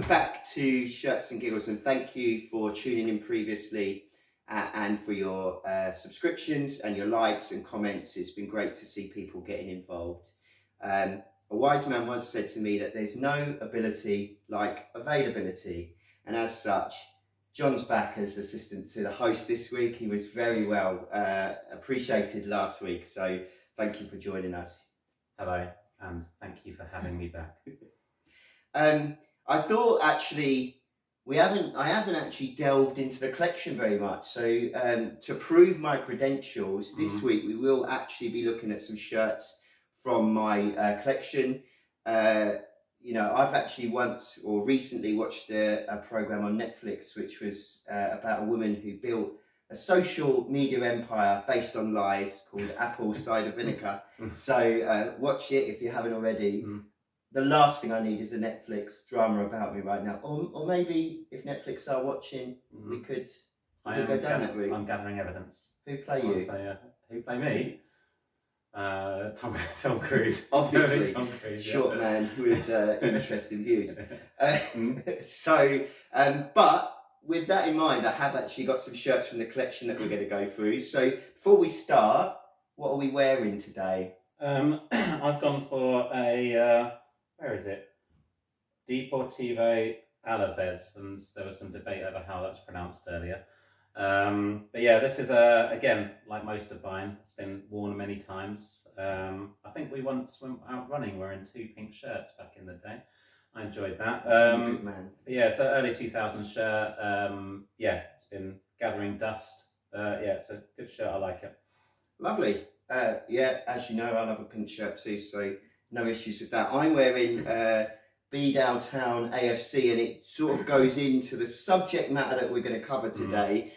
back to Shirts and Giggles, and thank you for tuning in previously and for your subscriptions and your likes and comments. It's been great to see people getting involved. A wise man once said to me that there's no ability like availability, and as such, John's back as assistant to the host this week. He was very well appreciated last week, so thank you for joining us. Hello, and thank you for having me back. I thought actually I haven't actually delved into the collection very much. So to prove my credentials, this week we will actually be looking at some shirts from my collection. I've actually once or recently watched a program on Netflix, which was about a woman who built a social media empire based on lies called Apple Cider Vinegar. So watch it if you haven't already. The last thing I need is a Netflix drama about me right now. Or maybe if Netflix are watching, we could go down that route. I'm gathering evidence. Who play you? Who play me? Tom Cruise. Obviously, Tom Cruise, short man with interesting views. But with that in mind, I have actually got some shirts from the collection that we're going to go through. So before we start, what are we wearing today? I've gone for a... where is it? Deportivo Alavés, and there was some debate over how that's pronounced earlier. But yeah, this is again, like most of mine, it's been worn many times. I think we once went out running wearing 2 pink shirts back in the day. I enjoyed that. Good man. Yeah, so early 2000s shirt. It's been gathering dust. It's a good shirt. I like it. Lovely. As you know, I love a pink shirt too, so no issues with that. I'm wearing Bedale AFC, and it sort of goes into the subject matter that we're going to cover today,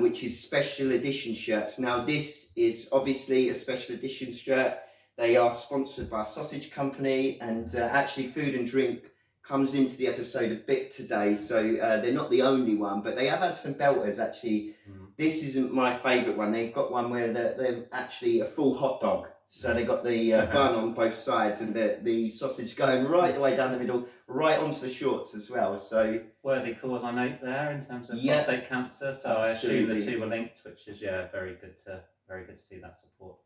which is special edition shirts. Now, this is obviously a special edition shirt. They are sponsored by a sausage company, and actually Food and Drink comes into the episode a bit today, so they're not the only one, but they have had some belters actually. This isn't my favourite one. They've got one where they're actually a full hot dog. So they got the bun on both sides, and the sausage going right the way down the middle, right onto the shorts as well. So worthy cause I note there in terms of prostate cancer. So absolutely. I assume the two were linked, which is very good to see that support.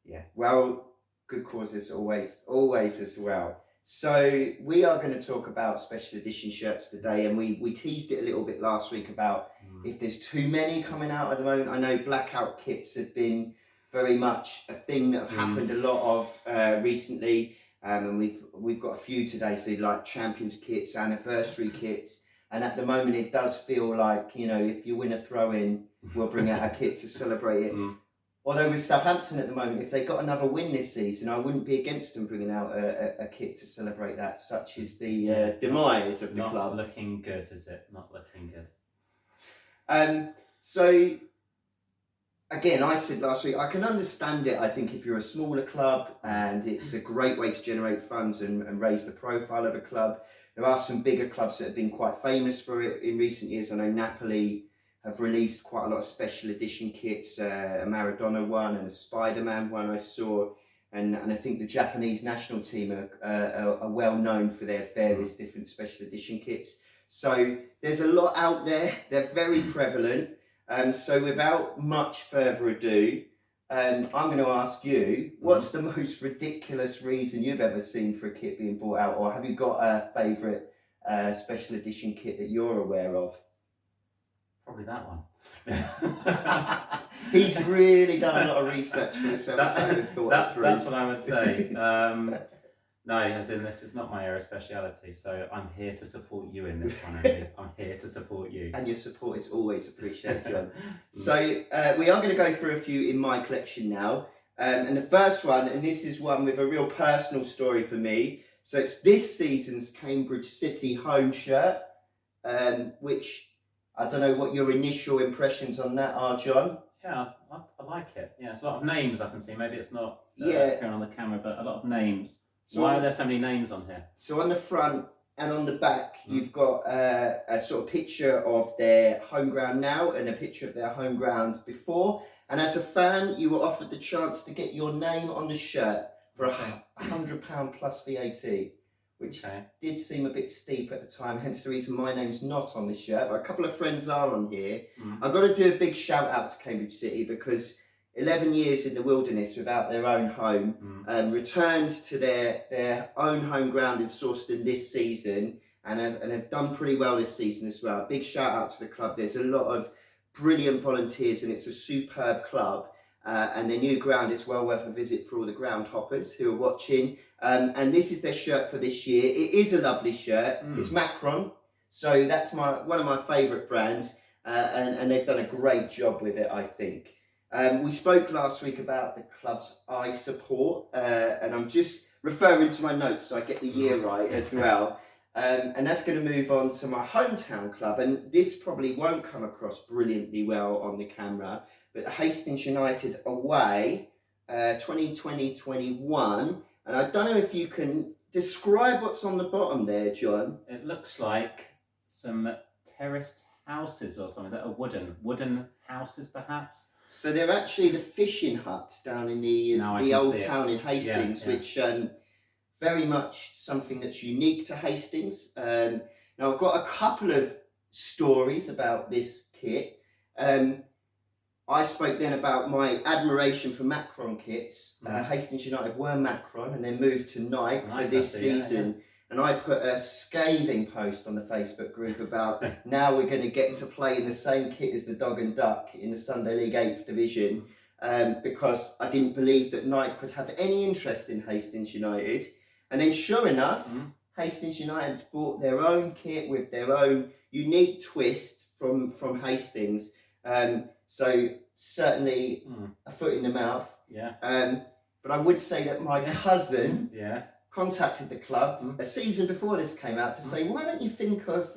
Yeah, well, good causes always as well. So we are going to talk about special edition shirts today, and we teased it a little bit last week about if there's too many coming out at the moment. I know blackout kits have been very much a thing that have happened a lot of recently, and we've got a few today, so like champions kits, anniversary kits, and at the moment it does feel like, if you win a throw-in, we'll bring out a kit to celebrate it. Although with Southampton at the moment, if they got another win this season, I wouldn't be against them bringing out a kit to celebrate that. Such is the demise of the club. Not looking good, is it? Not looking good. So again, I said last week, I can understand it. I think if you're a smaller club and it's a great way to generate funds and raise the profile of a club. There are some bigger clubs that have been quite famous for it in recent years. I know Napoli have released quite a lot of special edition kits, a Maradona one and a Spider-Man one I saw. And I think the Japanese national team are well known for their various different special edition kits. So there's a lot out there. They're very prevalent. So without much further ado, I'm going to ask you, what's the most ridiculous reason you've ever seen for a kit being bought out? Or have you got a favourite special edition kit that you're aware of? Probably that one. He's really done a lot of research for this episode. That's what I would say. No, as in this is not my area of speciality, so I'm here to support you in this one, Andy. I'm here to support you. And your support is always appreciated, John. So we are going to go through a few in my collection now. And the first one, and this is one with a real personal story for me. So it's this season's Cambridge City home shirt, which I don't know what your initial impressions on that are, John. Yeah, I like it. Yeah, it's a lot of names I can see. Maybe it's not appearing on the camera, but a lot of names. So why are there so many names on here? So on the front and on the back, you've got a sort of picture of their home ground now and a picture of their home ground before. And as a fan, you were offered the chance to get your name on the shirt for £100 plus VAT. which Okay. did seem a bit steep at the time, hence the reason my name's not on this shirt, but a couple of friends are on here. I've got to do a big shout out to Cambridge City because 11 years in the wilderness without their own home, returned to their own home ground in Sawston this season and have done pretty well this season as well. Big shout out to the club. There's a lot of brilliant volunteers and it's a superb club. And their new ground is well worth a visit for all the ground hoppers who are watching. And this is their shirt for this year. It is a lovely shirt. It's Macron, so that's one of my favourite brands, and they've done a great job with it, I think. We spoke last week about the clubs I support, and I'm just referring to my notes so I get the year right as well. And that's going to move on to my hometown club, and this probably won't come across brilliantly well on the camera, but Hastings United away, 2020-21, and I don't know if you can describe what's on the bottom there, John. It looks like some terraced houses or something that are wooden houses, perhaps. So they're actually the fishing huts down in the old town in Hastings, which very much something that's unique to Hastings. Now I've got a couple of stories about this kit. I spoke then about my admiration for Macron kits. Hastings United were Macron and then moved to Nike for this season. And I put a scathing post on the Facebook group about now we're going to get to play in the same kit as the Dog and Duck in the Sunday League 8th Division, because I didn't believe that Nike would have any interest in Hastings United. And then sure enough, Hastings United bought their own kit with their own unique twist from Hastings. So certainly a foot in the mouth. Yeah. But I would say that my cousin yes. contacted the club a season before this came out to say, why don't you think of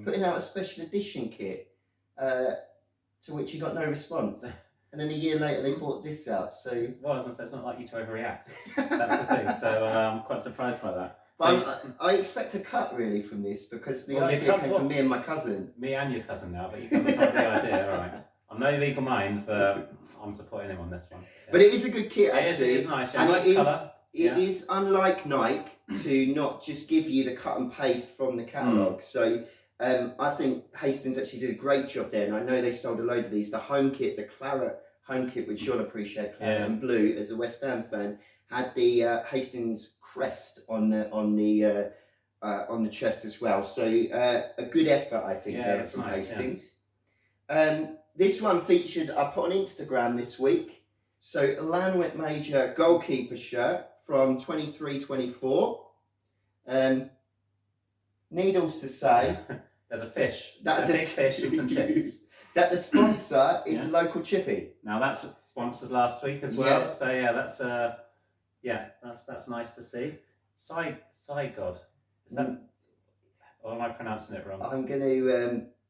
putting out a special edition kit? To which he got no response. And then a year later they brought this out. So well, as I said, it's not like you to overreact. That's the thing. So I'm quite surprised by that. But I expect a cut really from this because the idea came from me and my cousin. Me and your cousin now, but your cousin got the idea, all right. I'm no legal mind, but I'm supporting him on this one. Yeah. But it is a good kit actually. It is nice, yeah. And Nice colour. It is unlike Nike to not just give you the cut and paste from the catalogue. So I think Hastings actually did a great job there, and I know they sold a load of these. The home kit, the claret home kit, which you'll appreciate, claret and blue as a West Ham fan, had the Hastings crest on the chest as well. So a good effort, I think, there from Hastings. Yeah. This one featured, I put on Instagram this week. So Llantwit Major goalkeeper shirt from 23-24. Needles to say, there's a fish, a big fish and some chips. That the sponsor is the local chippy. Now that's sponsors last week as well. Yeah. So that's nice to see. Side God, is that? Or am I pronouncing it wrong?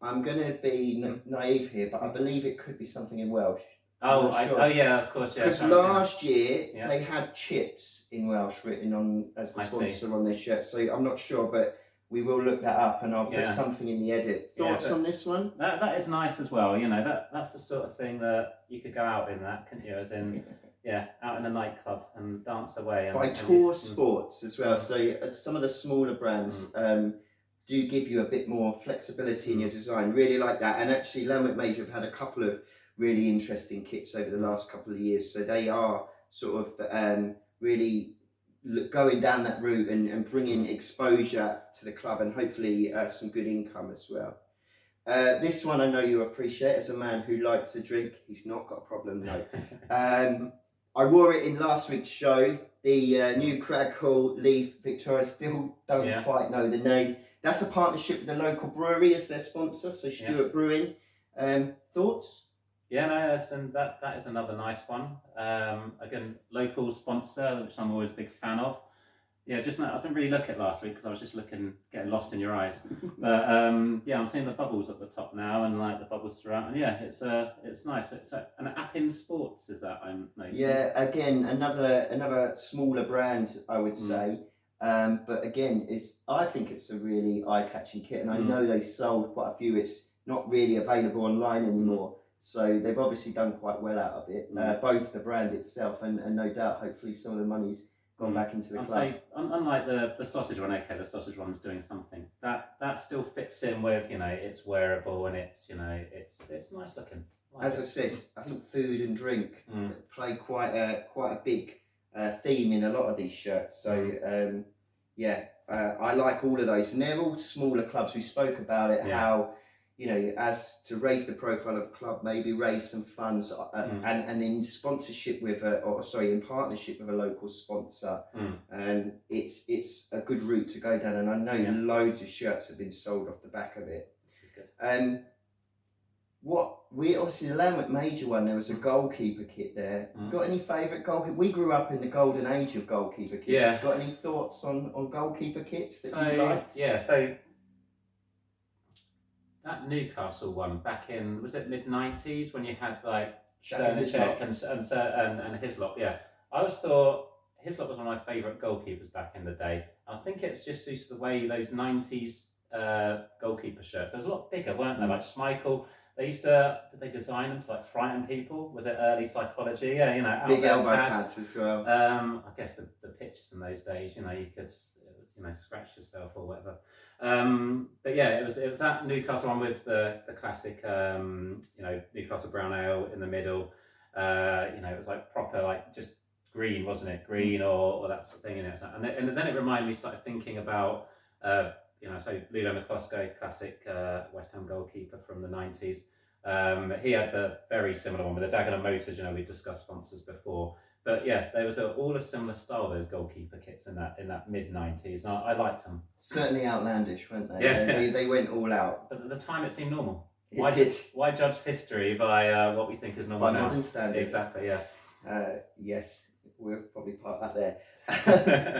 I'm gonna be naive here, but I believe it could be something in Welsh. Oh, yeah, of course, yeah. Because last year they had chips in Welsh written on as the sponsor on their shirt, so I'm not sure, but we will look that up and I'll put something in the edit. Thoughts on this one? That is nice as well. You know, that's the sort of thing that you could go out in that, couldn't you? As in, out in a nightclub and dance away. By Tour Sports as well. So some of the smaller brands do give you a bit more flexibility in your design. Really like that. And actually, Llantwit Major have had a couple of really interesting kits over the last couple of years. So they are sort of really going down that route and bringing exposure to the club and hopefully some good income as well. This one I know you appreciate. As a man who likes a drink, he's not got a problem, no. I wore it in last week's show. The Newcraighall Leith Victoria, still don't quite know the name. That's a partnership with the local brewery as their sponsor, so Stewart Brewing. Thoughts? Yeah, no, that is another nice one. Again, local sponsor, which I'm always a big fan of. Yeah, I didn't really look at last week because I was just getting lost in your eyes. But I'm seeing the bubbles at the top now and like the bubbles throughout. And it's nice. It's an Appin Sports, is that I'm noticing? Yeah, again, another smaller brand, I would say. But again, I think it's a really eye-catching kit, and I know they sold quite a few. It's not really available online anymore. So they've obviously done quite well out of it, both the brand itself and no doubt, hopefully, some of the money's gone back into the I'd club. say, unlike the sausage one, okay, the sausage one's doing something. That still fits in with, it's wearable and it's nice looking. As I said, I think food and drink play quite a big theme in a lot of these shirts. So I like all of those, and they're all smaller clubs. We spoke about it, how as to raise the profile of the club, maybe raise some funds, and in sponsorship with in partnership with a local sponsor, and it's a good route to go down. And I know loads of shirts have been sold off the back of it. We obviously the Llantwit Major one, there was a goalkeeper kit there. Got any favourite goalkeeper? We grew up in the golden age of goalkeeper kits. Yeah. Got any thoughts on goalkeeper kits that you liked? Yeah, so that Newcastle one back in, was it mid-90s when you had like Czech and Hislop? Yeah, I always thought Hislop was one of my favourite goalkeepers back in the day. I think it's just due to the way those 90s goalkeeper shirts, they was a lot bigger, weren't they? Like Schmeichel. Did they design them to like frighten people? Was it early psychology? Yeah, big elbow pads as well. I guess the pitches in those days, you could, scratch yourself or whatever. But yeah, it was that Newcastle one with the classic, Newcastle brown ale in the middle. It was like proper, like just green, wasn't it? Green or that sort of thing, And then it reminded me, started thinking about, so Ludo McCloskey, classic West Ham goalkeeper from the 90s. He had the very similar one with the Dagenham Motors. We discussed sponsors before, but yeah, there was all a similar style, those goalkeeper kits in that mid 90s. I liked them. Certainly outlandish, weren't they? Yeah, they went all out. But at the time, it seemed normal. Why judge history by what we think is normal now? By modern standards. Exactly. Yeah. Yes, we'll probably park that there.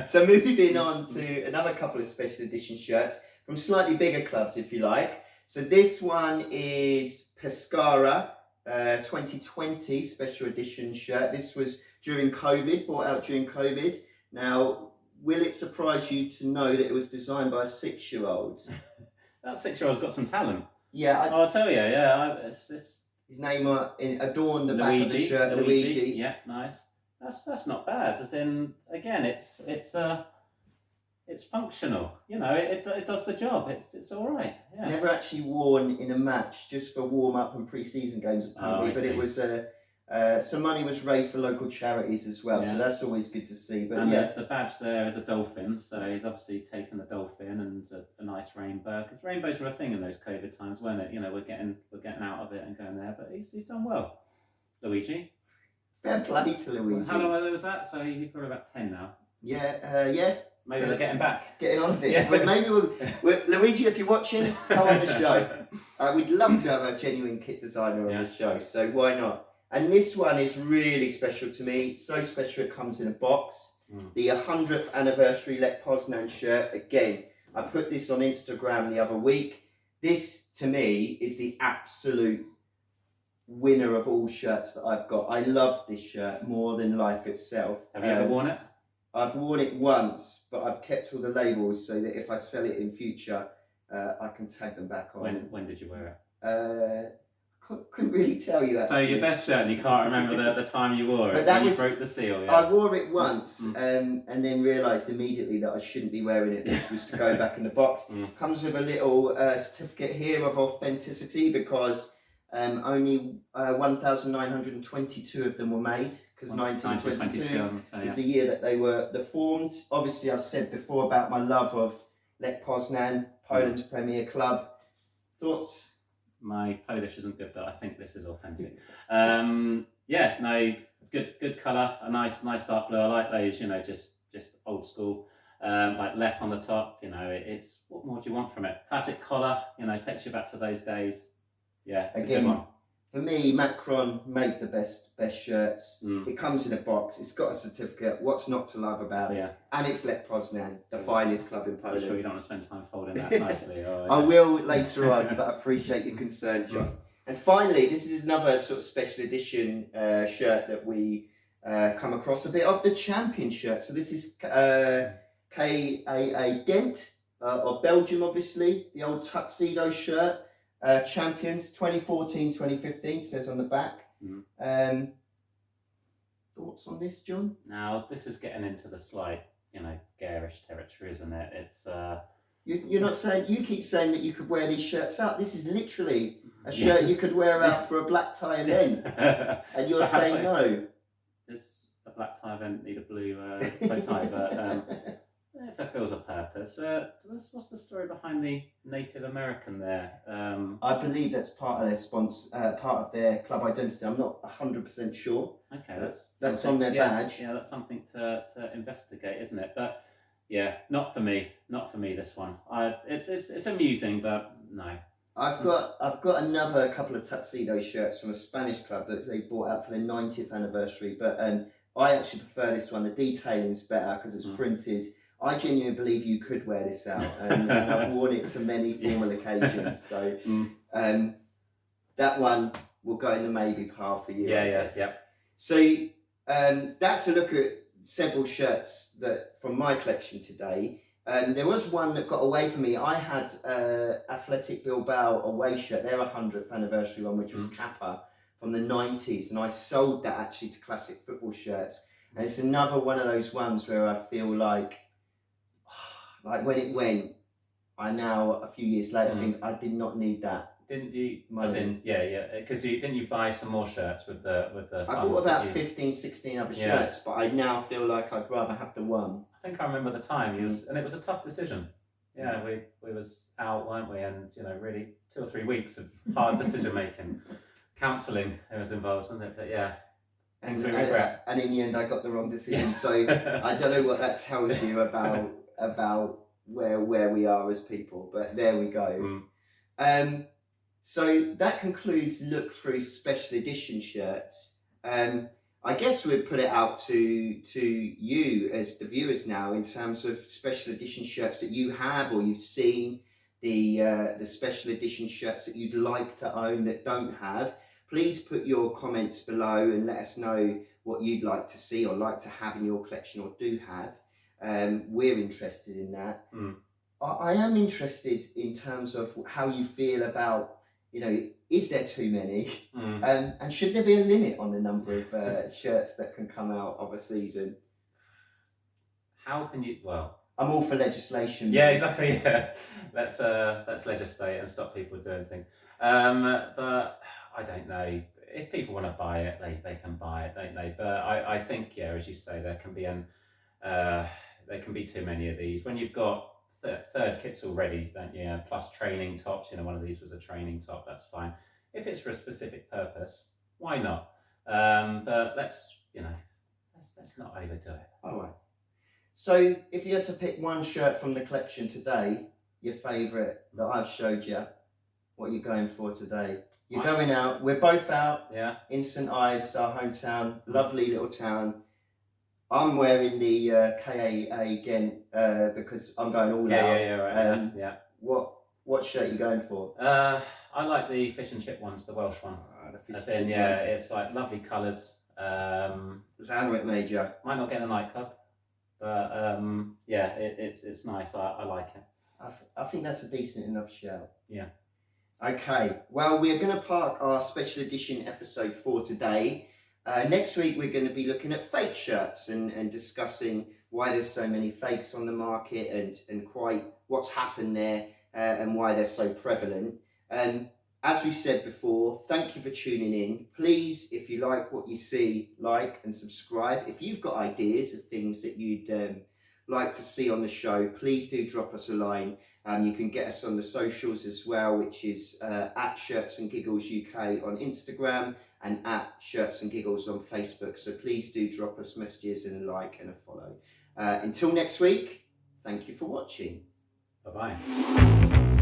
So moving on to another couple of special edition shirts from slightly bigger clubs, if you like. So this one is Pescara 2020 special edition shirt. This was bought out during COVID. Now, will it surprise you to know that it was designed by a 6-year-old? That 6-year-old's got some talent. Yeah, I'll tell you. Yeah, it's his name adorned the back of the shirt. Luigi. Yeah, nice. That's not bad. As in, again, it's functional. It does the job. It's all right. Yeah. Never actually worn in a match, just for warm up and pre-season games apparently. But it was some money was raised for local charities as well. Yeah. So that's always good to see. But the badge there is a dolphin. So he's obviously taken the dolphin and a nice rainbow, because rainbows were a thing in those COVID times, weren't it? We're getting out of it and going there. But he's done well, Luigi. Fair play to Luigi. How long ago was that? So he's probably about 10 now. Yeah. Maybe they're getting back. Getting on a bit. Yeah. But maybe Luigi, if you're watching, come on the show. We'd love to have a genuine kit designer on the show, so why not? And this one is really special to me. So special it comes in a box. The 100th anniversary Lech Poznan shirt. Again, I put this on Instagram the other week. This, to me, is the absolute winner of all shirts that I've got. I love this shirt more than life itself. Have you ever worn it? I've worn it once, but I've kept all the labels so that if I sell it in future, I can tag them back on. When did you wear it? Couldn't really tell you actually. So your best shirt, and you can't remember the time you wore it. But you broke the seal. Yeah. I wore it once, and then realised immediately that I shouldn't be wearing it, which was to go back in the box. Comes with a little certificate here of authenticity, because only 1,922 of them were made, because 1922 was the year that they were formed. Obviously, I've said before about my love of Lech Poznan, Poland's premier club. Thoughts? My Polish isn't good, but I think this is authentic. Good colour, a nice dark blue. I like those, just old school. Like Lech on the top, it's, what more do you want from it? Classic collar, takes you back to those days. Yeah, it's again, a good one. For me, Macron make the best shirts. It comes in a box. It's got a certificate. What's not to love about it? Yeah. And it's Lech Poznan, the finest club in Poland. I'm sure you don't want to spend time folding that nicely. I will later on, but I appreciate your concern, John. And finally, this is another sort of special edition shirt that we come across a bit of, the champion shirt. So this is KAA Gent of Belgium, obviously, the old tuxedo shirt. Champions 2014-2015 says on the back. Thoughts on this, John? Now, this is getting into the slight, garish territory, isn't it? It's You're not saying, you keep saying that you could wear these shirts out. This is literally a shirt you could wear out for a black tie event. And you're Perhaps saying no. Does a black tie event need a blue bow tie? But if it fills a purpose. What's the story behind the Native American there? I believe that's part of their part of their club identity. I'm not 100% sure. Okay, that's on their badge. Yeah, that's something to investigate, isn't it? But yeah, not for me. Not for me. This one. It's amusing, but no. I've got another couple of tuxedo shirts from a Spanish club that they brought out for their 90th anniversary. But I actually prefer this one. The detailing's better because it's printed. I genuinely believe you could wear this out, and I've worn it to many formal occasions. So that one will go in the maybe pile for you. Yeah. So that's a look at several shirts that from my collection today. There was one that got away from me. I had Athletic Bilbao away shirt, their 100th anniversary one, which was Kappa from the 90s, and I sold that actually to Classic Football Shirts. And it's another one of those ones where I feel like when it went, I now a few years later think I did not need that. Didn't you? Money. As in, because didn't you buy some more shirts with the? I bought about 15, 16 other shirts, but I now feel like I'd rather have the one. I think I remember the time and it was a tough decision. Yeah, we was out, weren't we? And really 2 or 3 weeks of hard decision making, counselling was involved, wasn't it? But yeah. And in the end, I got the wrong decision. So I don't know what that tells you about where we are as people. But there we go. So that concludes look through special edition shirts. I guess we'd put it out to you as the viewers now in terms of special edition shirts that you have or you've seen, the special edition shirts that you'd like to own that don't have. Please put your comments below and let us know what you'd like to see or like to have in your collection or do have. We're interested in that. I am interested in terms of how you feel about, is there too many? And should there be a limit on the number of shirts that can come out of a season? How can you, I'm all for legislation. Yeah, exactly. Yeah. Let's legislate and stop people doing things. But I don't know. If people want to buy it, they can buy it, don't they? But I think, as you say, there can be too many of these. When you've got third kits already, don't you? Plus training tops. One of these was a training top. That's fine. If it's for a specific purpose, why not? But let's not overdo it. All right. So if you had to pick one shirt from the collection today, your favourite that I've showed you, what are you going for today? You're going out. We're both out. Yeah. In St Ives, our hometown, lovely little town. I'm wearing the KAA Gent because I'm going all out. Yeah, right. Yeah. What shirt are you going for? I like the fish and chip ones, the Welsh one. It's like lovely colours. Llantwit Major. Might not get a nightclub, but it's nice. I like it. I think that's a decent enough shout. Yeah. Okay, well, we're going to park our special edition episode for today. Next week, we're going to be looking at fake shirts and discussing why there's so many fakes on the market and quite what's happened there and why they're so prevalent. As we said before, thank you for tuning in. Please, if you like what you see, like and subscribe. If you've got ideas of things that you'd like to see on the show, please do drop us a line. You can get us on the socials as well, which is at Shirts and Giggles UK on Instagram and at Shirts and Giggles on Facebook. So please do drop us messages and a like and a follow. Until next week, thank you for watching. Bye-bye.